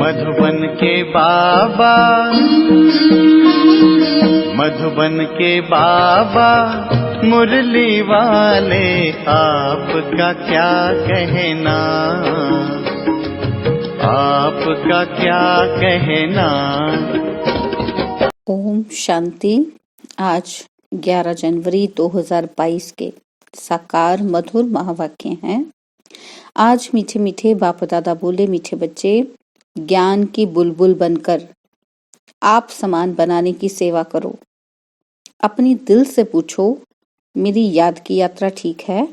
मधुबन के बाबा, मधुबन के बाबा मुरली वाले, आपका क्या कहना, आपका क्या कहना। ओम शांति। आज 11 जनवरी 2022 के साकार मधुर महावाक्य हैं। आज मीठे मीठे बाप दादा बोले, मीठे बच्चे ज्ञान की बुलबुल बनकर आप समान बनाने की सेवा करो। अपनी दिल से पूछो, मेरी याद की यात्रा ठीक है?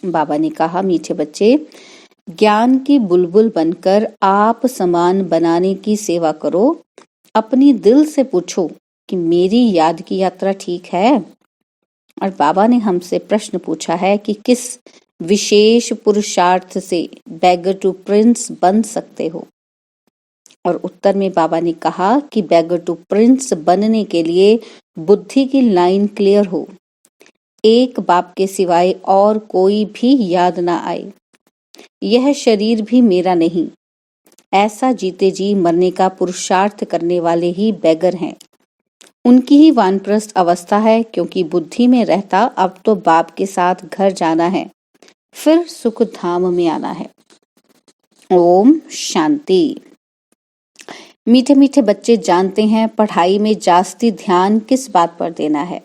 बाबा ने कहा, मीठे बच्चे ज्ञान की बुलबुल बनकर आप समान बनाने की सेवा करो। अपनी दिल से पूछो कि मेरी याद की यात्रा ठीक है। और बाबा ने हमसे प्रश्न पूछा है कि किस विशेष पुरुषार्थ से बैगर टू प्रिंस बन सकते हो। और उत्तर में बाबा ने कहा कि बैगर टू प्रिंस बनने के लिए बुद्धि की लाइन क्लियर हो, एक बाप के सिवाय और कोई भी याद ना आए, यह शरीर भी मेरा नहीं, ऐसा जीते जी मरने का पुरुषार्थ करने वाले ही बैगर हैं। उनकी ही वानप्रस्थ अवस्था है, क्योंकि बुद्धि में रहता अब तो बाप के साथ घर जाना है, फिर सुख धाम में आना है। ओम शांति। मीठे मीठे बच्चे जानते हैं पढ़ाई में जास्ती ध्यान किस बात पर देना है।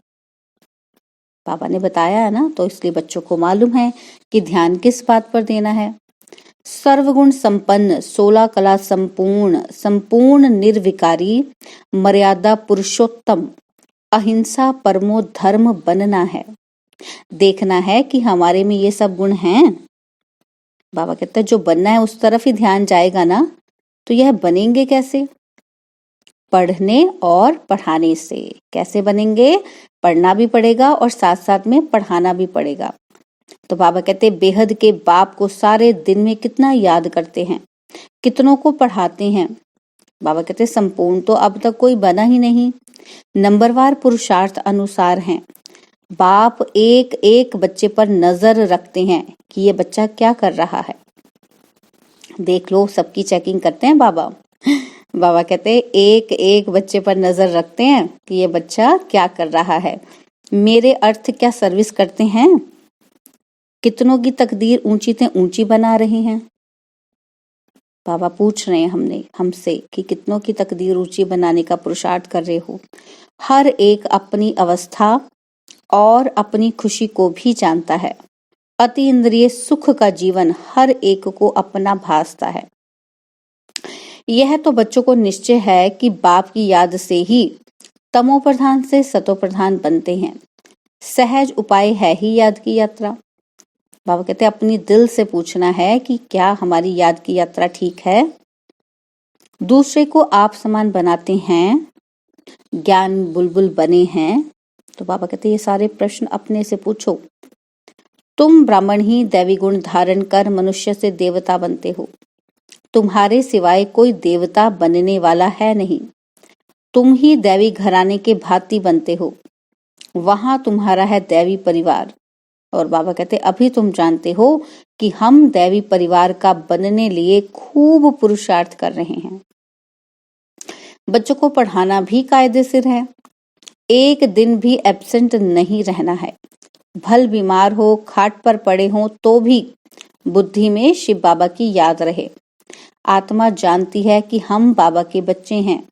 बाबा ने बताया है ना, तो इसलिए बच्चों को मालूम है कि ध्यान किस बात पर देना है। सर्वगुण संपन्न, 16 कला संपूर्ण, संपूर्ण निर्विकारी, मर्यादा पुरुषोत्तम, अहिंसा परमो धर्म बनना है। देखना है कि हमारे में ये सब गुण हैं। बाबा कहते हैं जो बनना है उस तरफ ही ध्यान जाएगा ना, तो यह बनेंगे कैसे? पढ़ने और पढ़ाने से। कैसे बनेंगे? पढ़ना भी पड़ेगा और साथ साथ में पढ़ाना भी पड़ेगा। तो बाबा कहते बेहद के बाप को सारे दिन में कितना याद करते हैं, कितनों को पढ़ाते हैं। बाबा कहते संपूर्ण तो अब तक कोई बना ही नहीं, नंबरवार पुरुषार्थ अनुसार हैं। बाप एक एक बच्चे पर नजर रखते हैं कि ये बच्चा क्या कर रहा है। देख लो, सबकी चेकिंग करते हैं बाबा। बाबा कहते एक एक बच्चे पर नजर रखते हैं कि ये बच्चा क्या कर रहा है। मेरे अर्थ क्या सर्विस करते हैं? कितनों की तकदीर ऊंची से ऊंची बना रहे हैं। बाबा पूछ रहे हैं हमसे कि कितनों की तकदीर ऊंची बनाने का पुरुषार्थ कर रहे हो। हर एक अपनी अवस्था और अपनी खुशी को भी जानता है। अति इंद्रिय सुख का जीवन हर एक को अपना भासता है। यह तो बच्चों को निश्चय है कि बाप की याद से ही तमो प्रधान से सतो प्रधान बनते हैं। सहज उपाय है ही याद की यात्रा। बाबा कहते हैं अपनी दिल से पूछना है कि क्या हमारी याद की यात्रा ठीक है। दूसरे को आप समान बनाते हैं, ज्ञान बुलबुल बने हैं। तो बाबा कहते हैं ये सारे प्रश्न अपने से पूछो। तुम ब्राह्मण ही दैवी गुण धारण कर मनुष्य से देवता बनते हो। तुम्हारे सिवाय कोई देवता बनने वाला है नहीं। तुम ही दैवी घराने के भांति बनते हो। वहां तुम्हारा है दैवी परिवार। और बाबा कहते अभी तुम जानते हो कि हम दैवी परिवार का बनने लिए खूब पुरुषार्थ कर रहे हैं। बच्चों को पढ़ाना भी कायदे से है। एक दिन भी एब्सेंट नहीं रहना है। भल बीमार हो, खाट पर पड़े हो तो भी बुद्धि में शिव बाबा की याद रहे। आत्मा जानती है कि हम बाबा के बच्चे हैं।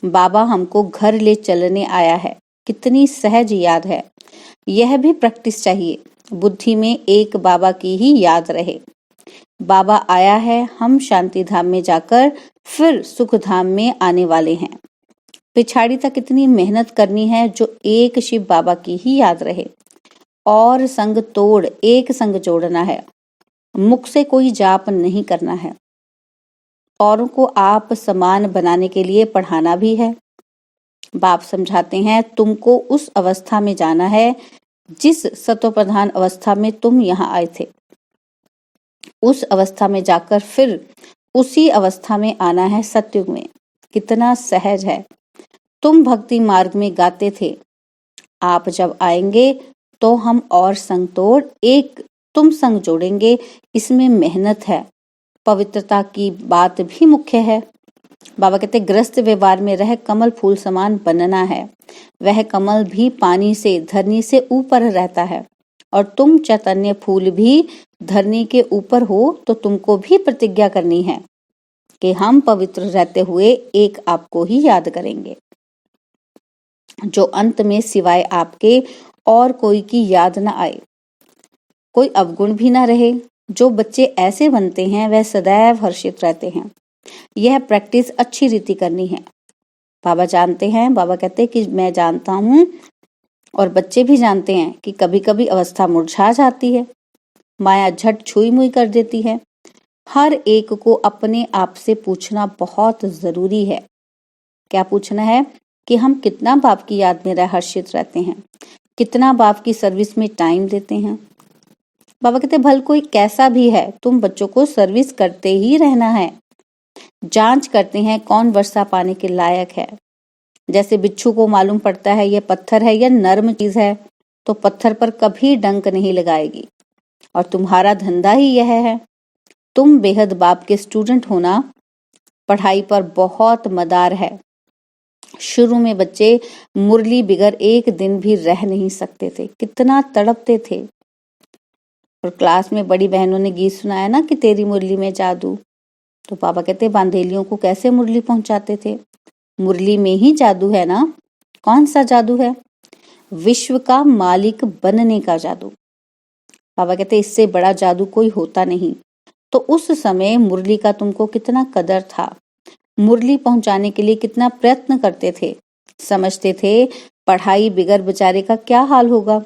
बाबा हमको घर ले चलने आया है। कितनी सहज याद है। यह भी प्रैक्टिस चाहिए। बुद्धि में एक बाबा की ही याद रहे। बाबा आया है, हम शांति धाम में जाकर फिर सुख धाम में आने वाले हैं। पिछाड़ी तक इतनी मेहनत करनी है जो एक शिव बाबा की ही याद रहे। और संग तोड़ एक संग जोड़ना है। मुख से कोई जाप नहीं करना है। औरों को आप समान बनाने के लिए पढ़ाना भी है। बाप समझाते हैं तुमको उस अवस्था में जाना है जिस सतोप्रधान अवस्था में तुम यहाँ आए थे। उस अवस्था में जाकर फिर उसी अवस्था में आना है सतयुग में। कितना सहज है। तुम भक्ति मार्ग में गाते थे, आप जब आएंगे तो हम और संग तोड़ एक तुम संग जोड़ेंगे। इसमें मेहनत है। पवित्रता की बात भी मुख्य है। बाबा कहते ग्रस्त व्यवहार में रह कमल फूल समान बनना है। वह कमल भी पानी से, धरनी से ऊपर रहता है और तुम चैतन्य फूल भी धरनी के ऊपर हो। तो तुमको भी प्रतिज्ञा करनी है कि हम पवित्र रहते हुए एक आपको ही याद करेंगे, जो अंत में सिवाय आपके और कोई की याद न आए, कोई अवगुण भी न रहे। जो बच्चे ऐसे बनते हैं वह सदैव हर्षित रहते हैं। यह प्रैक्टिस अच्छी रीति करनी है। बाबा जानते हैं, बाबा कहते हैं कि मैं जानता हूँ और बच्चे भी जानते हैं कि कभी कभी अवस्था मुरझा जाती है, माया झट छुई मुई कर देती है। हर एक को अपने आप से पूछना बहुत जरूरी है। क्या पूछना है? कि हम कितना बाप की याद में हर्षित रहते हैं, कितना बाप की सर्विस में टाइम देते हैं। बाबा कहते भल कोई कैसा भी है, तुम बच्चों को सर्विस करते ही रहना है। जांच करते हैं कौन वर्षा पाने के लायक है। जैसे बिच्छू को मालूम पड़ता है यह पत्थर है या नर्म चीज है, तो पत्थर पर कभी डंक नहीं लगाएगी। और तुम्हारा धंधा ही यह है। तुम बेहद बाप के स्टूडेंट होना पढ़ाई पर बहुत मदार है। शुरू में बच्चे मुरली बिगर एक दिन भी रह नहीं सकते थे, कितना तड़पते थे। और क्लास में बड़ी बहनों ने गीत सुनाया ना कि तेरी मुरली में जादू, तो पापा कहते बांधेलियों को कैसे मुरली पहुंचाते थे। मुरली में ही जादू है ना। कौन सा जादू है? विश्व का मालिक बनने का जादू। पापा कहते इससे बड़ा जादू कोई होता नहीं। तो उस समय मुरली का तुमको कितना कदर था, मुरली पहुंचाने के लिए कितना प्रयत्न करते थे। समझते थे पढ़ाई बिगर बेचारे का क्या हाल होगा।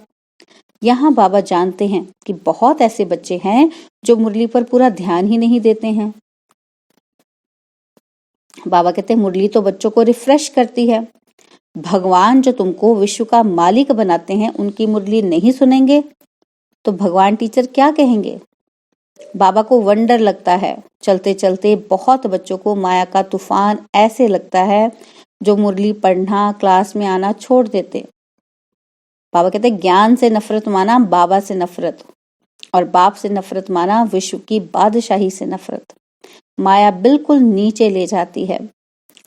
यहाँ बाबा जानते हैं कि बहुत ऐसे बच्चे हैं जो मुरली पर पूरा ध्यान ही नहीं देते हैं। बाबा कहते हैं मुरली तो बच्चों को रिफ्रेश करती है। भगवान जो तुमको विश्व का मालिक बनाते हैं उनकी मुरली नहीं सुनेंगे तो भगवान टीचर क्या कहेंगे। बाबा को वंडर लगता है, चलते चलते बहुत बच्चों को माया का तूफान ऐसे लगता है जो मुरली पढ़ना, क्लास में आना छोड़ देते। बाबा कहते ज्ञान से नफरत माना बाबा से नफरत, और बाप से नफरत माना विश्व की बादशाही से नफरत। माया बिल्कुल नीचे ले जाती है,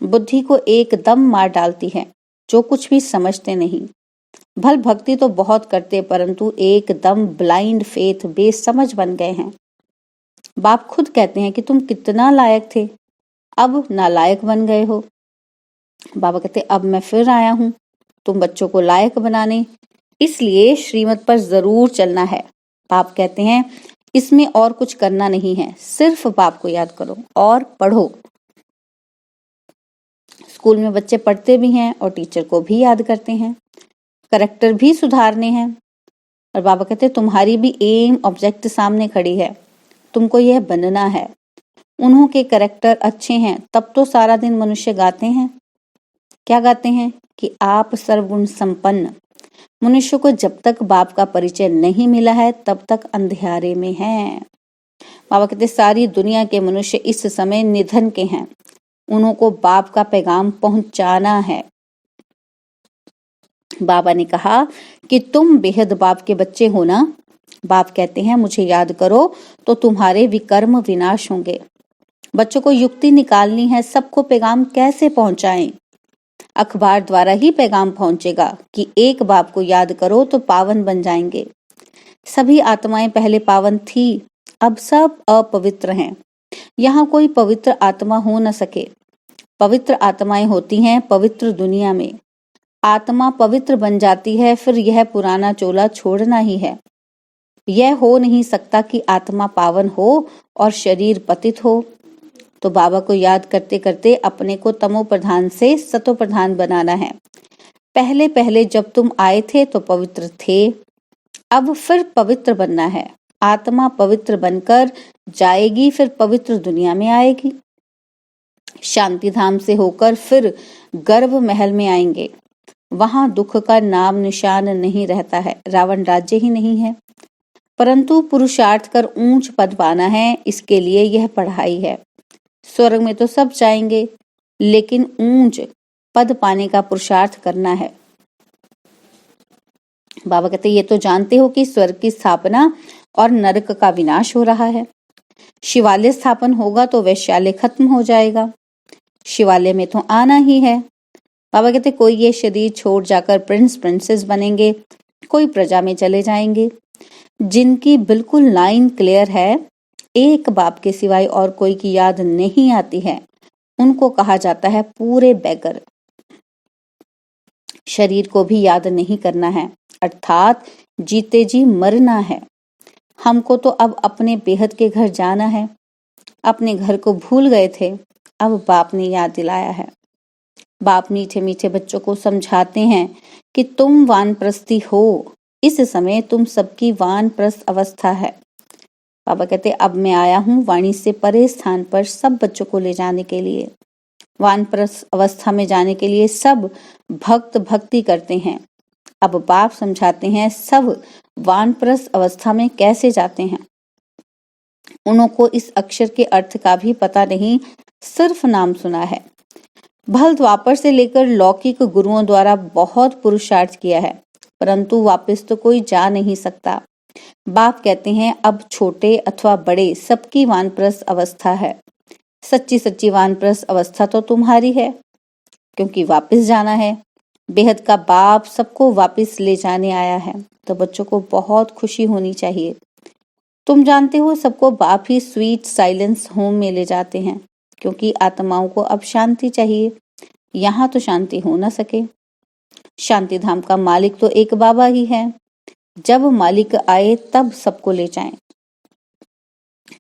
बुद्धि को एकदम मार डालती है, जो कुछ भी समझते नहीं। भल भक्ति तो बहुत करते परंतु एकदम ब्लाइंड फेथ, बेसमझ बन गए हैं। बाप खुद कहते हैं कि तुम कितना लायक थे, अब नालायक बन गए हो। बाबा कहते अब मैं फिर आया हूं तुम बच्चों को लायक बनाने, इसलिए श्रीमत पर जरूर चलना है। बाप कहते हैं इसमें और कुछ करना नहीं है, सिर्फ बाप को याद करो और पढ़ो। स्कूल में बच्चे पढ़ते भी हैं और टीचर को भी याद करते हैं, करेक्टर भी सुधारने हैं। और बाबा कहते तुम्हारी भी एम ऑब्जेक्ट सामने खड़ी है, तुमको यह बनना है। उन्हों के करेक्टर अच्छे हैं तब तो सारा दिन मनुष्य गाते हैं। क्या गाते हैं? कि आप सर्वगुण संपन्न। मनुष्य को जब तक बाप का परिचय नहीं मिला है तब तक अंधियारे में है। बाबा कहते सारी दुनिया के मनुष्य इस समय निधन के हैं, उन्हों को बाप का पैगाम पहुंचाना है। बाबा ने कहा कि तुम बेहद बाप के बच्चे हो ना। बाप कहते हैं मुझे याद करो तो तुम्हारे विकर्म विनाश होंगे। बच्चों को युक्ति निकालनी है, सबको पैगाम कैसे पहुंचाएं। अखबार द्वारा ही पैगाम पहुंचेगा कि एक बाप को याद करो तो पावन बन जाएंगे। सभी आत्माएं पहले पावन थी, अब सब अपवित्र हैं। यहाँ कोई पवित्र आत्मा हो न सके। पवित्र आत्माएं होती हैं पवित्र दुनिया में। आत्मा पवित्र बन जाती है, फिर यह पुराना चोला छोड़ना ही है। यह हो नहीं सकता कि आत्मा पावन हो और शरीर पतित हो। तो बाबा को याद करते करते अपने को तमो प्रधान से सतो प्रधान बनाना है। पहले पहले जब तुम आए थे तो पवित्र थे, अब फिर पवित्र बनना है। आत्मा पवित्र बनकर जाएगी, फिर पवित्र दुनिया में आएगी। शांति धाम से होकर फिर गर्भ महल में आएंगे। वहां दुख का नाम निशान नहीं रहता है, रावण राज्य ही नहीं है। परंतु पुरुषार्थ कर ऊंच पद पाना है, इसके लिए यह पढ़ाई है। स्वर्ग में तो सब जाएंगे, लेकिन ऊंच पद पाने का पुरुषार्थ करना है। बाबा कहते ये तो जानते हो कि स्वर्ग की स्थापना और नरक का विनाश हो रहा है। शिवालय स्थापन होगा तो वैश्यालय खत्म हो जाएगा। शिवालय में तो आना ही है। बाबा कहते कोई ये शरीर छोड़ जाकर प्रिंस प्रिंसेस बनेंगे, कोई प्रजा में चले जाएंगे। जिनकी बिल्कुल लाइन क्लियर है, एक बाप के सिवाय और कोई की याद नहीं आती है, उनको कहा जाता है पूरे बेगर। शरीर को भी याद नहीं करना है, अर्थात जीते जी मरना है। हमको तो अब अपने बेहद के घर जाना है। अपने घर को भूल गए थे, अब बाप ने याद दिलाया है। बाप मीठे मीठे बच्चों को समझाते हैं कि तुम वानप्रस्थी हो, इस समय तुम सबकी वानप्रस्थ अवस्था है। बाबा कहते अब मैं आया हूँ वाणी से परे स्थान पर सब बच्चों को ले जाने के लिए। वानप्रस्थ अवस्था में जाने के लिए सब भक्त भक्ति करते हैं। अब बाप समझाते हैं सब वानप्रस्थ अवस्था में कैसे जाते हैं। उनको इस अक्षर के अर्थ का भी पता नहीं, सिर्फ नाम सुना है। भल द्वापर से लेकर लौकिक गुरुओं द्वारा बहुत पुरुषार्थ किया है, परंतु वापस तो कोई जा नहीं सकता। बाप कहते हैं अब छोटे अथवा बड़े सबकी वानप्रस्थ अवस्था है। सच्ची सच्ची वानप्रस्थ अवस्था तो तुम्हारी है, क्योंकि वापस जाना है। बेहद का बाप सबको वापस ले जाने आया है, तो बच्चों को बहुत खुशी होनी चाहिए। तुम जानते हो सबको बाप ही स्वीट साइलेंस होम में ले जाते हैं, क्योंकि आत्माओं को अब शांति चाहिए। यहाँ तो शांति हो ना सके। शांति धाम का मालिक तो एक बाबा ही है। जब मालिक आए तब सबको ले जाएं।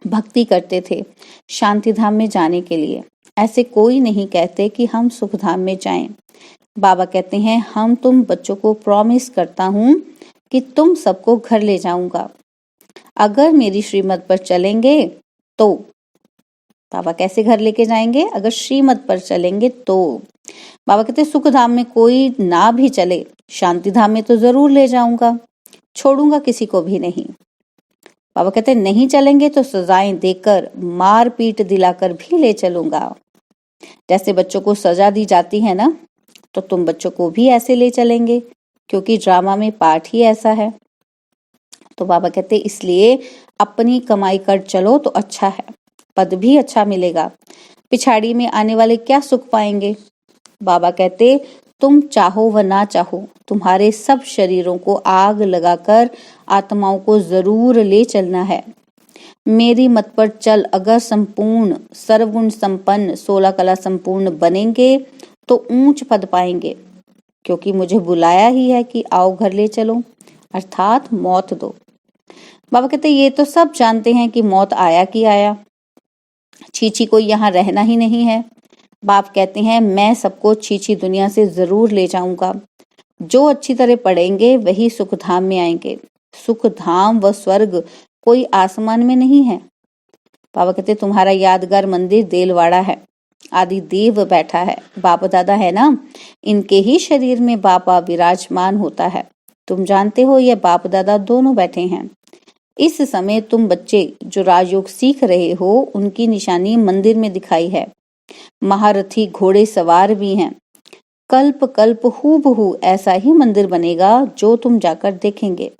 भक्ति करते थे शांति धाम में जाने के लिए। ऐसे कोई नहीं कहते कि हम सुख धाम में जाएं। बाबा कहते हैं हम तुम बच्चों को प्रॉमिस करता हूँ कि तुम सबको घर ले जाऊंगा, अगर मेरी श्रीमत पर चलेंगे तो। बाबा कैसे घर लेके जाएंगे? अगर श्रीमत पर चलेंगे तो। बाबा कहते सुख धाम में कोई ना भी चले, शांति धाम में तो जरूर ले जाऊंगा, छोड़ूंगा किसी को भी नहीं। बाबा कहते नहीं चलेंगे तो सजाएं देकर, मार पीट दिलाकर भी ले चलूंगा। जैसे बच्चों को सजा दी जाती है ना, तो तुम बच्चों को भी ऐसे ले चलेंगे, क्योंकि ड्रामा में पार्ट ही ऐसा है। तो बाबा कहते इसलिए अपनी कमाई कर चलो तो अच्छा है, पद भी अच्छा मिलेगा। पिछाड़ी में आने वाले क्या सुख पाएंगे? बाबा कहते तुम चाहो व ना चाहो, तुम्हारे सब शरीरों को आग लगाकर आत्माओं को जरूर ले चलना है। मेरी मत पर चल अगर संपूर्ण सर्वगुण संपन्न 16 कला संपूर्ण बनेंगे तो ऊंच पद पाएंगे, क्योंकि मुझे बुलाया ही है कि आओ घर ले चलो, अर्थात मौत दो। बाबा कहते ये तो सब जानते हैं कि मौत आया कि आया, छीछी कोई यहाँ रहना ही नहीं है। बाप कहते हैं मैं सबको छीछी दुनिया से जरूर ले जाऊंगा। जो अच्छी तरह पढ़ेंगे वही सुख धाम में आएंगे। सुख धाम व स्वर्ग कोई आसमान में नहीं है। बाबा कहते तुम्हारा यादगार मंदिर देलवाड़ा है, आदि देव बैठा है, बाप दादा है ना, इनके ही शरीर में बापा विराजमान होता है। तुम जानते हो ये बाप दादा दोनों बैठे हैं। इस समय तुम बच्चे जो राजयोग सीख रहे हो उनकी निशानी मंदिर में दिखाई है। महारथी घोड़े सवार भी हैं। कल्प कल्प हूबहू ऐसा ही मंदिर बनेगा जो तुम जाकर देखेंगे।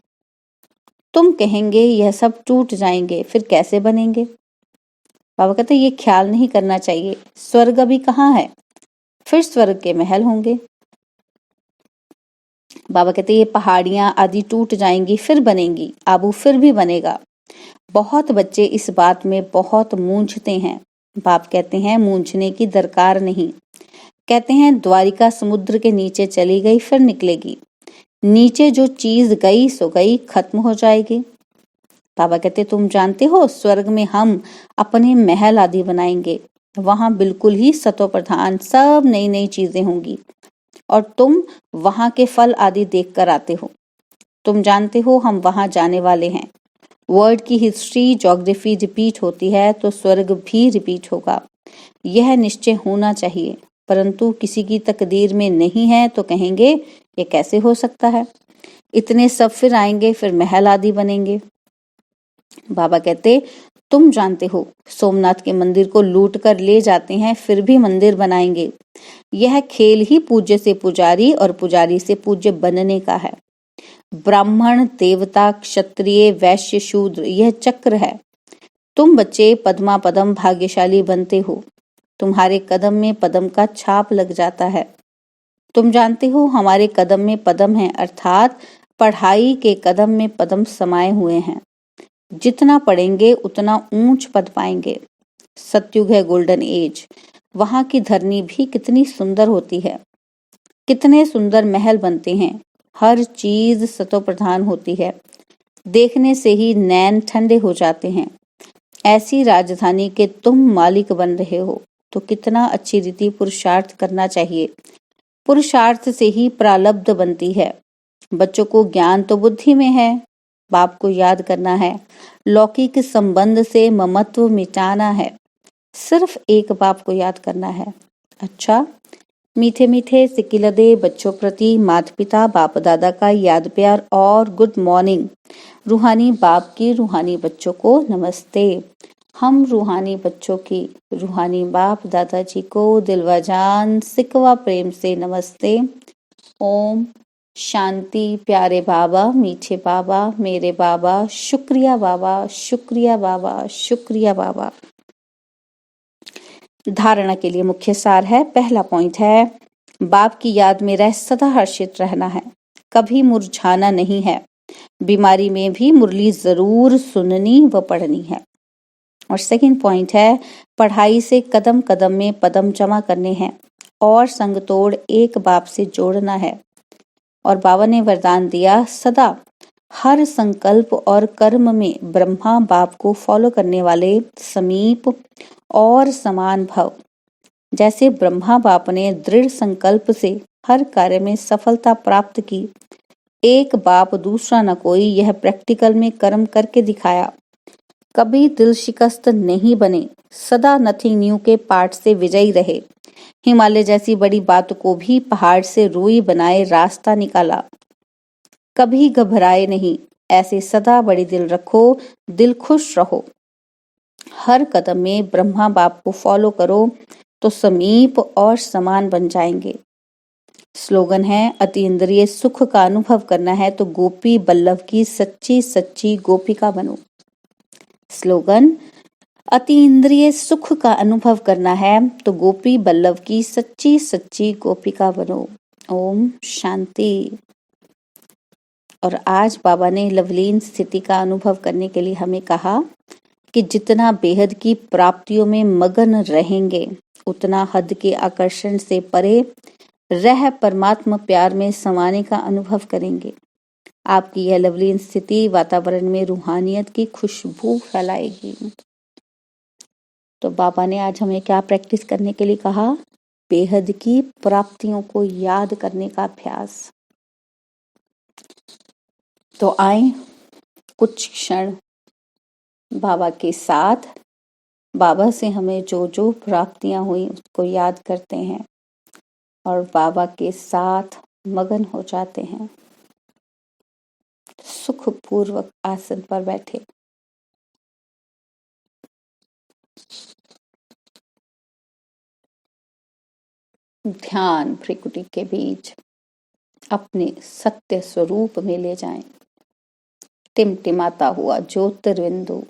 तुम कहेंगे यह सब टूट जाएंगे, फिर कैसे बनेंगे? बाबा कहते ये ख्याल नहीं करना चाहिए। स्वर्ग अभी कहाँ है, फिर स्वर्ग के महल होंगे। बाबा कहते ये पहाड़ियां आदि टूट जाएंगी फिर बनेंगी, आबू फिर भी बनेगा। बहुत बच्चे इस बात में बहुत मूंझते हैं। बाप कहते हैं मूंझने की दरकार नहीं। कहते हैं द्वारिका समुद्र के नीचे चली गई फिर निकलेगी, नीचे जो चीज गई सो गई, खत्म हो जाएगी। बाबा कहते तुम जानते हो स्वर्ग में हम अपने महल आदि बनाएंगे, वहां बिल्कुल ही सतो प्रधान सब नई नई चीजें होंगी, और तुम वहां के फल आदि देख कर आते हो। तुम जानते हो हम वहां जाने वाले हैं। वर्ल्ड की हिस्ट्री ज्योग्राफी रिपीट होती है तो स्वर्ग भी रिपीट होगा, यह निश्चय होना चाहिए। परंतु किसी की तकदीर में नहीं है तो कहेंगे ये कैसे हो सकता है, इतने सब फिर आएंगे, फिर महल आदि बनेंगे। बाबा कहते तुम जानते हो सोमनाथ के मंदिर को लूट कर ले जाते हैं फिर भी मंदिर बनाएंगे। यह खेल ही पूज्य से पुजारी और पुजारी से पूज्य बनने का है। ब्राह्मण देवता क्षत्रिय वैश्य शूद्र यह चक्र है। तुम बच्चे पद्मा पदम भाग्यशाली बनते हो। तुम्हारे कदम में पदम का छाप लग जाता है। तुम जानते हो हमारे कदम में पदम है, अर्थात पढ़ाई के कदम में पदम समाये हुए हैं। जितना पढ़ेंगे उतना ऊंच पद पाएंगे। सतयुग है गोल्डन एज। वहां की धरनी भी कितनी सुंदर होती है। कितने सुंदर महल बनते हैं। हर चीज सतो प्रधान होती है। देखने से ही नैन ठंडे हो जाते हैं। ऐसी राजधानी के तुम मालिक बन रहे हो तो कितना अच्छी रीति पुरुषार्थ करना चाहिए। पुरुषार्थ से ही प्रारब्ध बनती है। बच्चों को ज्ञान तो बुद्धि में है। बाप को याद करना है। लौकिक संबंध से ममत्व मिटाना है। सिर्फ एक बाप को याद करना है। अच्छा, मीठे मीठे सिकिलदे बच्चों प्रति माता पिता बाप दादा का याद प्यार और गुड मॉर्निंग। रूहानी बाप की रूहानी बच्चों को नमस्ते। हम रूहानी बच्चों की रूहानी बाप दादाजी को दिलवाजान सिकवा प्रेम से नमस्ते। ओम शांति। प्यारे बाबा, मीठे बाबा, मेरे बाबा, शुक्रिया बाबा, शुक्रिया बाबा, शुक्रिया बाबा। धारणा के लिए मुख्य सार है। पहला पॉइंट है, बाप की याद में रह सदा हर्षित रहना है, कभी मुरझाना नहीं है। बीमारी में भी मुरली जरूर सुननी व पढ़नी है। और सेकंड पॉइंट है, पढ़ाई से कदम कदम में पदम जमा करने हैं और संग तोड़ एक बाप से जोड़ना है। और बाबा ने वरदान दिया, सदा हर संकल्प और कर्म में ब्रह्मा बाप को फॉलो करने वाले समीप और समान भव। जैसे ब्रह्मा बाप ने दृढ़ संकल्प से हर कार्य में सफलता प्राप्त की, एक बाप दूसरा न कोई यह प्रैक्टिकल में कर्म करके दिखाया। कभी दिल शिकस्त नहीं बने, सदा नथिंग न्यू के पाठ से विजयी रहे। हिमालय जैसी बड़ी बात को भी पहाड़ से रुई बनाए रास्ता निकाला। कभी घबराए नहीं, ऐसे सदा बड़ी दिल रखो, दिल खुश रहो। हर कदम में ब्रह्मा बाप को फॉलो करो तो समीप और समान बन जाएंगे। स्लोगन है, अति इंद्रिय सुख का अनुभव करना है तो गोपी बल्लभ की सच्ची सच्ची गोपिका बनो। स्लोगन, अति इंद्रिय सुख का अनुभव करना है तो गोपी बल्लभ की सच्ची सच्ची गोपिका बनो। ओम शांति। और आज बाबा ने लवलीन स्थिति का अनुभव करने के लिए हमें कहा कि जितना बेहद की प्राप्तियों में मगन रहेंगे, उतना हद के आकर्षण से परे रह परमात्मा प्यार में समाने का अनुभव करेंगे। आपकी यह लवलीन स्थिति वातावरण में रूहानियत की खुशबू फैलाएगी। तो बाबा ने आज हमें क्या प्रैक्टिस करने के लिए कहा? बेहद की प्राप्तियों को याद करने का अभ्यास। तो आए कुछ क्षण बाबा के साथ, बाबा से हमें जो जो प्राप्तियां हुई उसको याद करते हैं और बाबा के साथ मगन हो जाते हैं। सुखपूर्वक आसन पर बैठे। ध्यान भ्रिकुटी के बीच अपने सत्य स्वरूप में ले जाएं। टिमटिमाता हुआ ज्योतिर्बिंदु,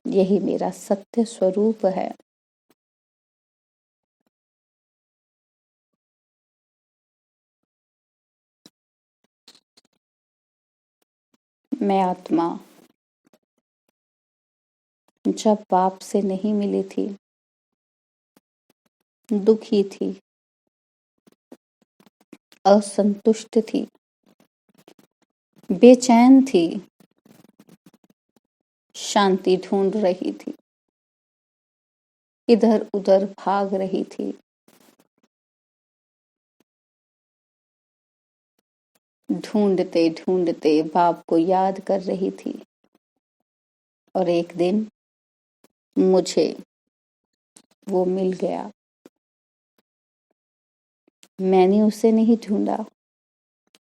यही मेरा सत्य स्वरूप है। मैं आत्मा जब बाप से नहीं मिली थी, दुखी थी, असंतुष्ट थी, बेचैन थी, शांति ढूंढ रही थी, इधर उधर भाग रही थी। ढूंढते ढूंढते बाप को याद कर रही थी और एक दिन मुझे वो मिल गया। मैंने उसे नहीं ढूंढा,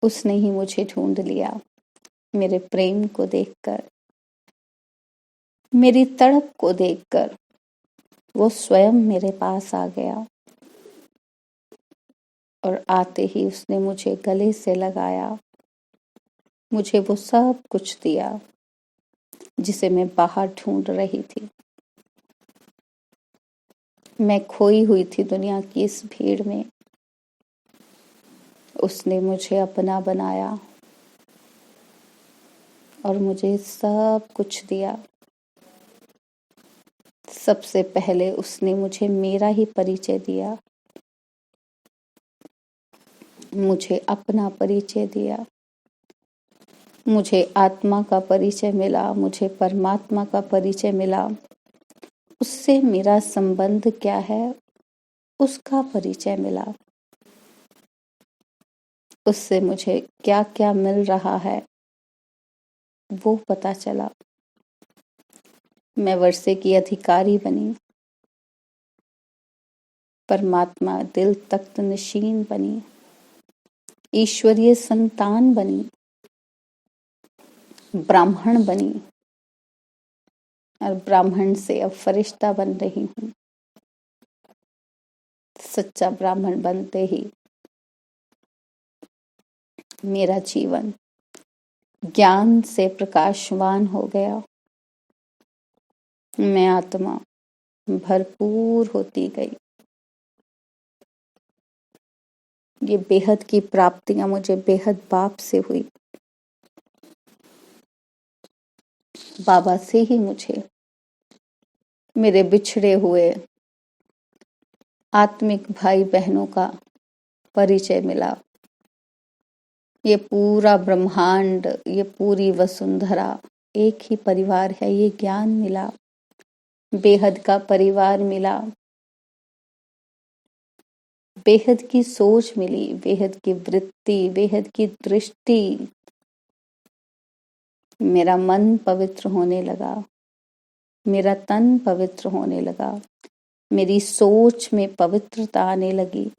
उसने ही मुझे ढूंढ लिया। मेरे प्रेम को देखकर, मेरी तड़प को देखकर वो स्वयं मेरे पास आ गया और आते ही उसने मुझे गले से लगाया। मुझे वो सब कुछ दिया जिसे मैं बाहर ढूंढ रही थी। मैं खोई हुई थी दुनिया की इस भीड़ में। उसने मुझे अपना बनाया और मुझे सब कुछ दिया। सबसे पहले उसने मुझे मेरा ही परिचय दिया, मुझे अपना परिचय दिया, मुझे आत्मा का परिचय मिला, मुझे परमात्मा का परिचय मिला। उससे मेरा संबंध क्या है उसका परिचय मिला। उससे मुझे क्या क्या मिल रहा है वो पता चला। मैं वर्षे की अधिकारी बनी, परमात्मा दिल तख्त नशीन बनी, ईश्वरीय संतान बनी, ब्राह्मण बनी और ब्राह्मण से अब फरिश्ता बन रही हूँ। सच्चा ब्राह्मण बनते ही मेरा जीवन ज्ञान से प्रकाशवान हो गया। मैं आत्मा भरपूर होती गई। ये बेहद की प्राप्तियां मुझे बेहद बाप से हुई। बाबा से ही मुझे मेरे बिछड़े हुए आत्मिक भाई बहनों का परिचय मिला। ये पूरा ब्रह्मांड, ये पूरी वसुंधरा एक ही परिवार है, ये ज्ञान मिला। बेहद का परिवार मिला, बेहद की सोच मिली, बेहद की वृत्ति, बेहद की दृष्टि। मेरा मन पवित्र होने लगा, मेरा तन पवित्र होने लगा, मेरी सोच में पवित्रता आने लगी,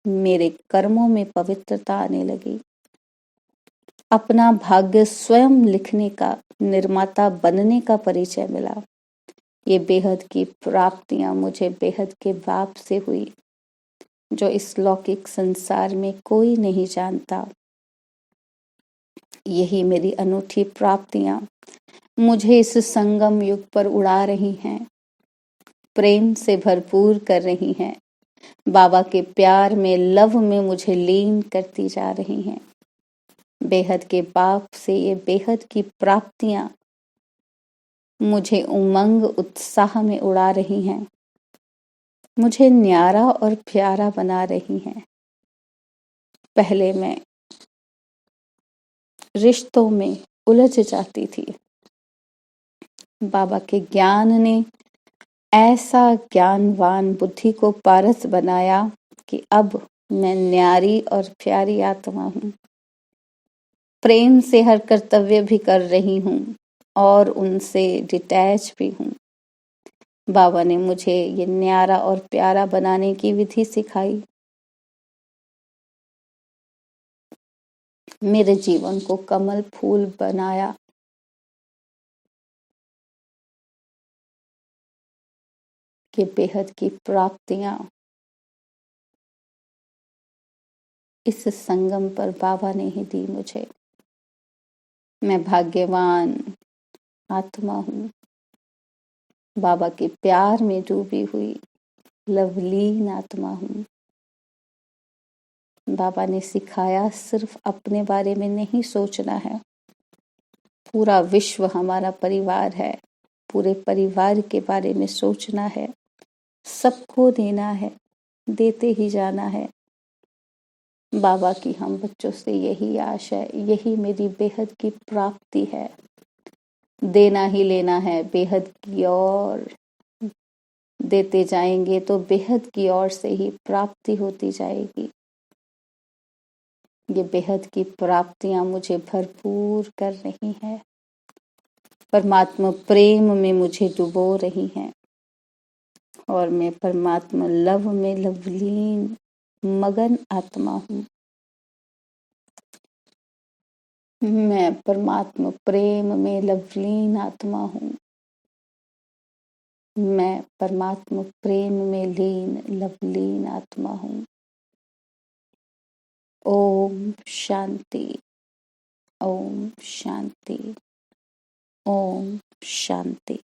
मेरे कर्मों में पवित्रता आने लगी। अपना भाग्य स्वयं लिखने का, निर्माता बनने का परिचय मिला। ये बेहद की प्राप्तियां मुझे बेहद के बाप से हुई, जो इस लौकिक संसार में कोई नहीं जानता। यही मेरी अनूठी प्राप्तियां मुझे इस संगम युग पर उड़ा रही हैं, प्रेम से भरपूर कर रही हैं, बाबा के प्यार में, लव में मुझे लीन करती जा रही हैं। बेहद के बाप से ये बेहद की प्राप्तियां मुझे उमंग उत्साह में उड़ा रही हैं, मुझे न्यारा और प्यारा बना रही हैं। पहले मैं रिश्तों में उलझ जाती थी। बाबा के ज्ञान ने ऐसा ज्ञानवान बुद्धि को पारस बनाया कि अब मैं न्यारी और प्यारी आत्मा हूँ। प्रेम से हर कर्तव्य भी कर रही हूँ और उनसे डिटैच भी हूँ। बाबा ने मुझे ये न्यारा और प्यारा बनाने की विधि सिखाई। मेरे जीवन को कमल फूल बनाया। कि बेहद की प्राप्तियां इस संगम पर बाबा ने ही दी मुझे। मैं भाग्यवान आत्मा हूँ, बाबा के प्यार में डूबी हुई लवलीन आत्मा हूँ। बाबा ने सिखाया सिर्फ अपने बारे में नहीं सोचना है, पूरा विश्व हमारा परिवार है, पूरे परिवार के बारे में सोचना है, सबको देना है, देते ही जाना है। बाबा की हम बच्चों से यही आशा है, यही मेरी बेहद की प्राप्ति है। देना ही लेना है, बेहद की ओर देते जाएंगे तो बेहद की ओर से ही प्राप्ति होती जाएगी। ये बेहद की प्राप्तियां मुझे भरपूर कर रही हैं, परमात्मा प्रेम में मुझे डुबो रही हैं और मैं परमात्मा लव में लवलीन मगन आत्मा हूँ। मैं परमात्मा प्रेम में लवलीन आत्मा हूँ। मैं परमात्मा प्रेम में लीन लवलीन आत्मा हूँ। ओम शांति, ओम शांति, ओम शांति।